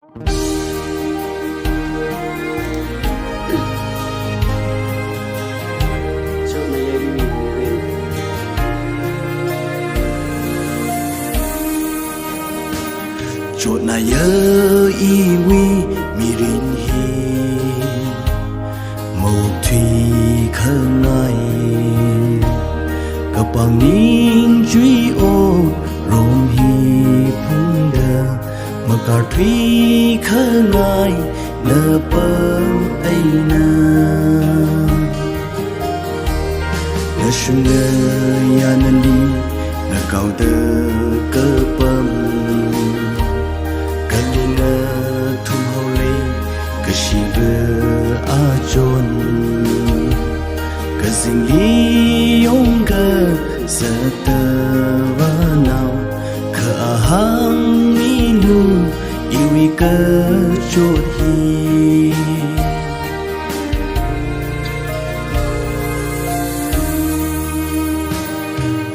chốt na yơ y wi mi rin hi màu thủy khơ ngai cặp bằng nín truy ô rom hi phung đờ mà cả thủy khơ ngai nơ bơm ai na nơ sung nơ ya nơ đi nơ cao tơ cơ bơm John cái sinh lý ông cơ giờ tơ và nào khờ hang mi lu yêu cơ chốt hi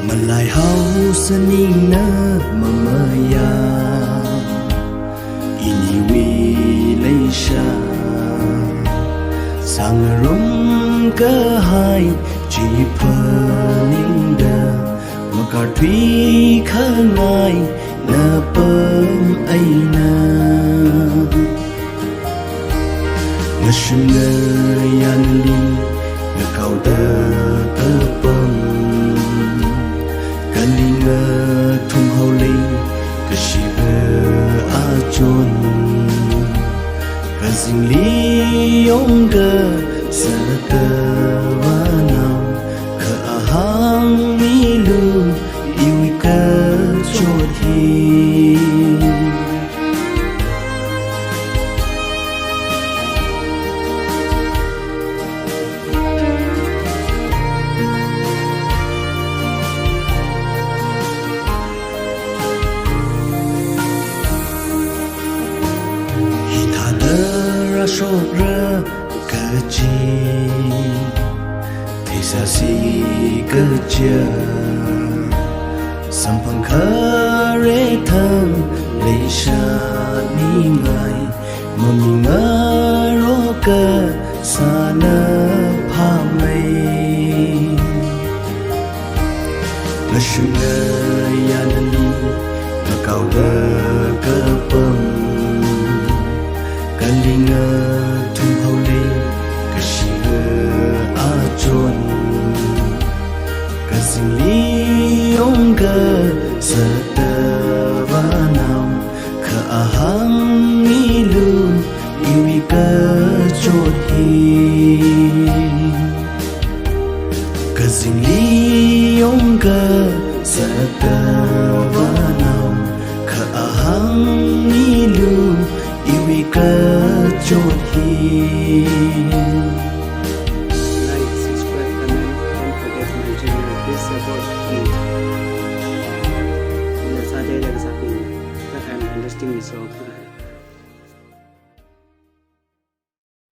mà lại hao sân in nơ mà mơ ya ini wi lấy sa sang rung cơ hai chỉ phơi ninh đờ mà cả thủy khơi ngai nợ bơm ai na ngơ sương ngơ yan linh ngơ cầu tơ tơ bơm cần đi ngơ thung hậu linh cơ chỉ vơ a chôn cái sinh lý ông cơ giờ tơ và nào khờ hang mi lu yêu cơ chốt hi sốt rơ cơ chi thì xa xỉ cơ chờ sắm phăng khờ rê thơm lấy xa ni ngài mà mình ngỡ rô cơ xa nơ pha mây ngỡ sương ngỡ ya nân đi ngỡ cao đơ cơ bơm Kaling thung hậu linh kashiver a chôn kasing li ông cơ giờ tơ và nào khờ hang mi lu yêu cơ chốt hi kasing li ông cơ giờ tơ và nào khờ hang mi lu yêu cơ chốt hi. Like, subscribe, comment, don't forget my channel. Please support me. Saya lagi sakit. I'm interesting so.